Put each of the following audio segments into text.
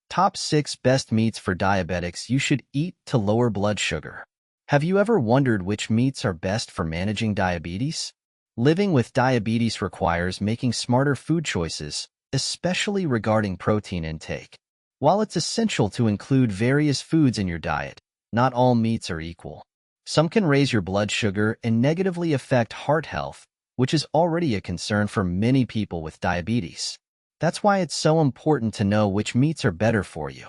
Top 6 Best Meats for Diabetics You Should Eat to Lower Blood Sugar. Have you ever wondered which meats are best for managing diabetes? Living with diabetes requires making smarter food choices, especially regarding protein intake. While it's essential to include various foods in your diet, not all meats are equal. Some can raise your blood sugar and negatively affect heart health, which is already a concern for many people with diabetes. That's why it's so important to know which meats are better for you.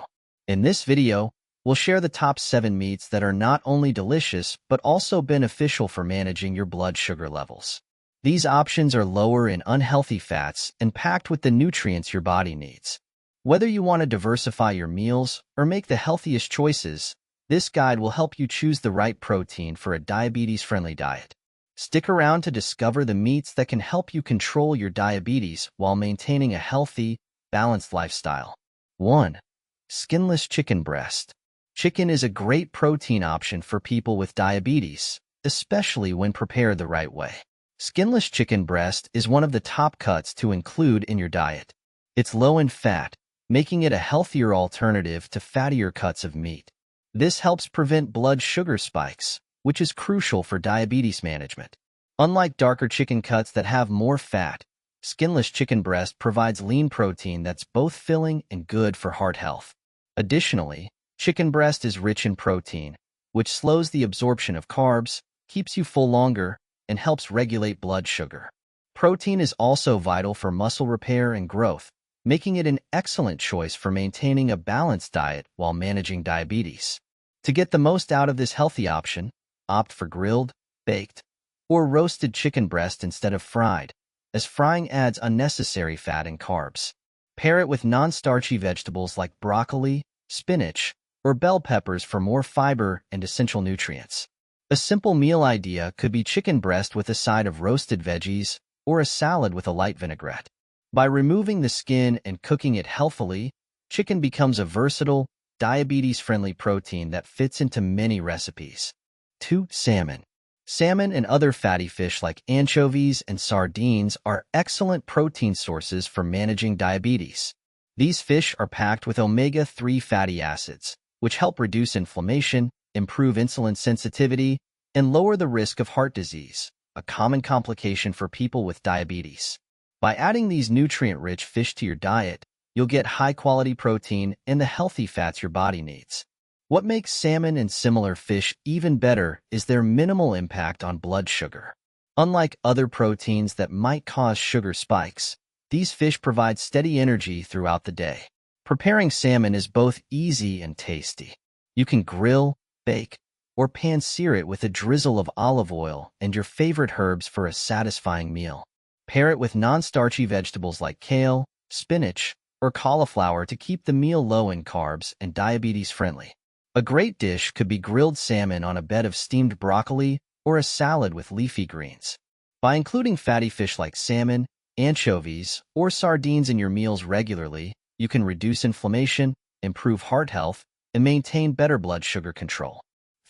In this video, we'll share the top 7 meats that are not only delicious but also beneficial for managing your blood sugar levels. These options are lower in unhealthy fats and packed with the nutrients your body needs. Whether you want to diversify your meals or make the healthiest choices, this guide will help you choose the right protein for a diabetes-friendly diet. Stick around to discover the meats that can help you control your diabetes while maintaining a healthy, balanced lifestyle. 1. Skinless chicken breast. Chicken is a great protein option for people with diabetes, especially when prepared the right way. Skinless chicken breast is one of the top cuts to include in your diet. It's low in fat, making it a healthier alternative to fattier cuts of meat. This helps prevent blood sugar spikes, which is crucial for diabetes management. Unlike darker chicken cuts that have more fat, skinless chicken breast provides lean protein that's both filling and good for heart health. Additionally, chicken breast is rich in protein, which slows the absorption of carbs, keeps you full longer, and helps regulate blood sugar. Protein is also vital for muscle repair and growth, making it an excellent choice for maintaining a balanced diet while managing diabetes. To get the most out of this healthy option, opt for grilled, baked, or roasted chicken breast instead of fried, as frying adds unnecessary fat and carbs. Pair it with non-starchy vegetables like broccoli, spinach, or bell peppers for more fiber and essential nutrients. A simple meal idea could be chicken breast with a side of roasted veggies or a salad with a light vinaigrette. By removing the skin and cooking it healthily, chicken becomes a versatile, diabetes-friendly protein that fits into many recipes. 2. Salmon. Salmon and other fatty fish like anchovies and sardines are excellent protein sources for managing diabetes. These fish are packed with omega-3 fatty acids, which help reduce inflammation, improve insulin sensitivity, and lower the risk of heart disease, a common complication for people with diabetes. By adding these nutrient-rich fish to your diet, you'll get high-quality protein and the healthy fats your body needs. What makes salmon and similar fish even better is their minimal impact on blood sugar. Unlike other proteins that might cause sugar spikes, these fish provide steady energy throughout the day. Preparing salmon is both easy and tasty. You can grill, bake, or pan-sear it with a drizzle of olive oil and your favorite herbs for a satisfying meal. Pair it with non-starchy vegetables like kale, spinach, or cauliflower to keep the meal low in carbs and diabetes-friendly. A great dish could be grilled salmon on a bed of steamed broccoli or a salad with leafy greens. By including fatty fish like salmon, anchovies, or sardines in your meals regularly, you can reduce inflammation, improve heart health, and maintain better blood sugar control.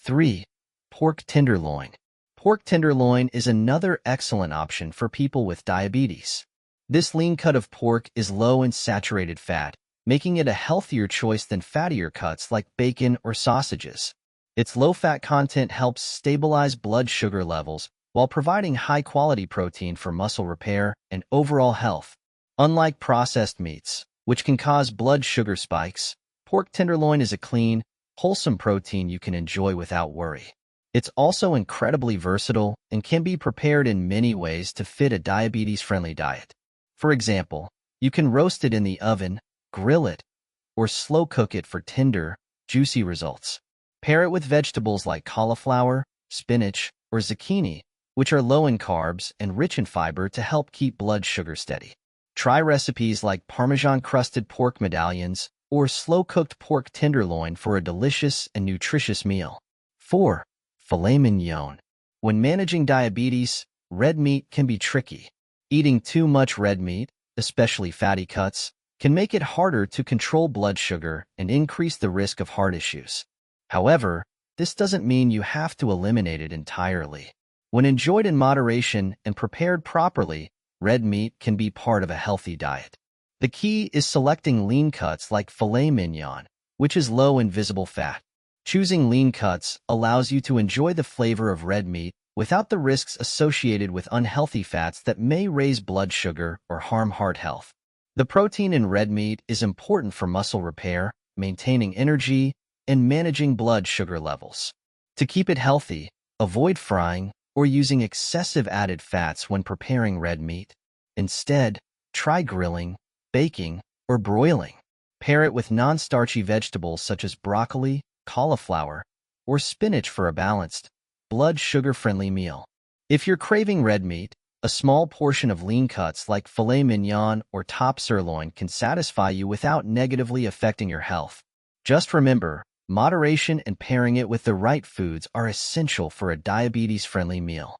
3. Pork tenderloin. Pork tenderloin is another excellent option for people with diabetes. This lean cut of pork is low in saturated fat, making it a healthier choice than fattier cuts like bacon or sausages. Its low-fat content helps stabilize blood sugar levels while providing high-quality protein for muscle repair and overall health. Unlike processed meats, which can cause blood sugar spikes, pork tenderloin is a clean, wholesome protein you can enjoy without worry. It's also incredibly versatile and can be prepared in many ways to fit a diabetes-friendly diet. For example, you can roast it in the oven, grill it, or slow cook it for tender, juicy results. Pair it with vegetables like cauliflower, spinach, or zucchini, which are low in carbs and rich in fiber to help keep blood sugar steady. Try recipes like Parmesan-crusted pork medallions or slow-cooked pork tenderloin for a delicious and nutritious meal. 4. Filet mignon. When managing diabetes, red meat can be tricky. Eating too much red meat, especially fatty cuts, can make it harder to control blood sugar and increase the risk of heart issues. However, this doesn't mean you have to eliminate it entirely. When enjoyed in moderation and prepared properly, red meat can be part of a healthy diet. The key is selecting lean cuts like filet mignon, which is low in visible fat. Choosing lean cuts allows you to enjoy the flavor of red meat without the risks associated with unhealthy fats that may raise blood sugar or harm heart health. The protein in red meat is important for muscle repair, maintaining energy, and managing blood sugar levels. To keep it healthy, avoid frying or using excessive added fats when preparing red meat. Instead, try grilling, baking, or broiling. Pair it with non-starchy vegetables such as broccoli, cauliflower, or spinach for a balanced, blood sugar-friendly meal. If you're craving red meat, a small portion of lean cuts like filet mignon or top sirloin can satisfy you without negatively affecting your health. Just remember, moderation and pairing it with the right foods are essential for a diabetes-friendly meal.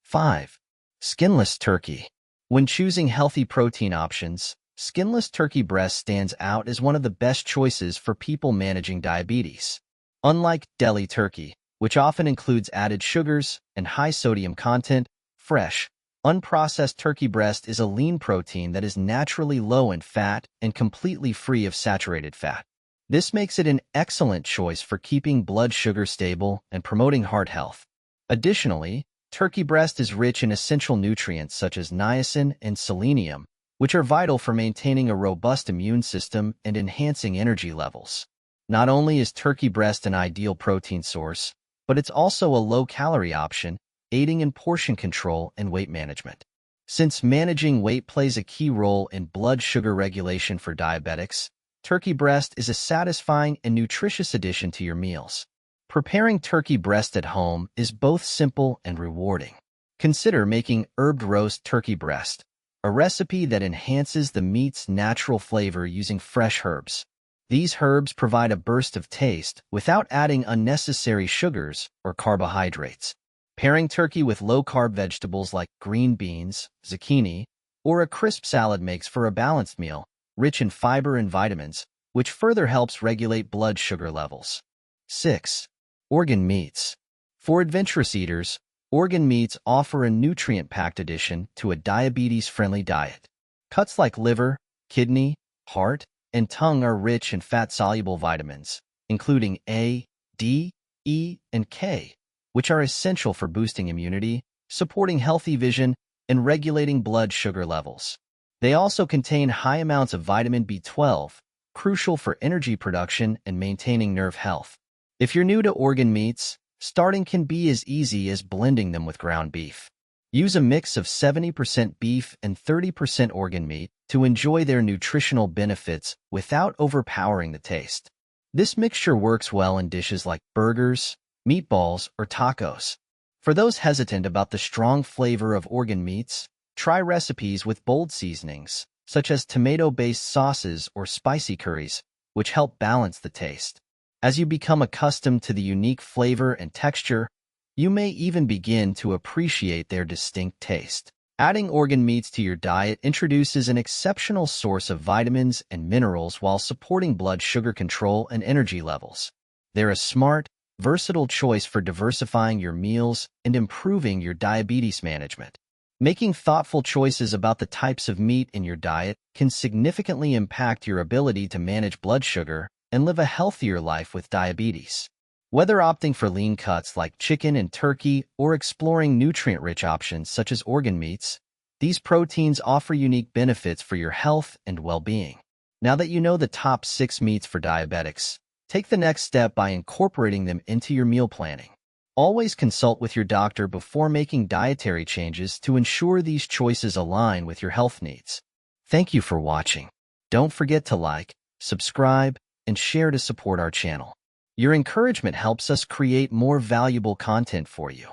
5. Skinless turkey. When choosing healthy protein options, skinless turkey breast stands out as one of the best choices for people managing diabetes. Unlike deli turkey, which often includes added sugars and high sodium content, fresh, unprocessed turkey breast is a lean protein that is naturally low in fat and completely free of saturated fat. This makes it an excellent choice for keeping blood sugar stable and promoting heart health. Additionally, turkey breast is rich in essential nutrients such as niacin and selenium, which are vital for maintaining a robust immune system and enhancing energy levels. Not only is turkey breast an ideal protein source, but it's also a low-calorie option, aiding in portion control and weight management. Since managing weight plays a key role in blood sugar regulation for diabetics, turkey breast is a satisfying and nutritious addition to your meals. Preparing turkey breast at home is both simple and rewarding. Consider making herbed roast turkey breast, a recipe that enhances the meat's natural flavor using fresh herbs. These herbs provide a burst of taste without adding unnecessary sugars or carbohydrates. Pairing turkey with low-carb vegetables like green beans, zucchini, or a crisp salad makes for a balanced meal, rich in fiber and vitamins, which further helps regulate blood sugar levels. 6. Organ meats. For adventurous eaters, organ meats offer a nutrient-packed addition to a diabetes-friendly diet. Cuts like liver, kidney, heart, and tongue are rich in fat-soluble vitamins, including A, D, E, and K, which are essential for boosting immunity, supporting healthy vision, and regulating blood sugar levels. They also contain high amounts of vitamin B12, crucial for energy production and maintaining nerve health. If you're new to organ meats, starting can be as easy as blending them with ground beef. Use a mix of 70% beef and 30% organ meat to enjoy their nutritional benefits without overpowering the taste. This mixture works well in dishes like burgers, meatballs, or tacos. For those hesitant about the strong flavor of organ meats, try recipes with bold seasonings, such as tomato-based sauces or spicy curries, which help balance the taste. As you become accustomed to the unique flavor and texture, you may even begin to appreciate their distinct taste. Adding organ meats to your diet introduces an exceptional source of vitamins and minerals while supporting blood sugar control and energy levels. They're a smart, versatile choice for diversifying your meals and improving your diabetes management. Making thoughtful choices about the types of meat in your diet can significantly impact your ability to manage blood sugar and live a healthier life with diabetes. Whether opting for lean cuts like chicken and turkey or exploring nutrient-rich options such as organ meats, these proteins offer unique benefits for your health and well-being. Now that you know the top 6 meats for diabetics, take the next step by incorporating them into your meal planning. Always consult with your doctor before making dietary changes to ensure these choices align with your health needs. Thank you for watching. Don't forget to like, subscribe, and share to support our channel. Your encouragement helps us create more valuable content for you.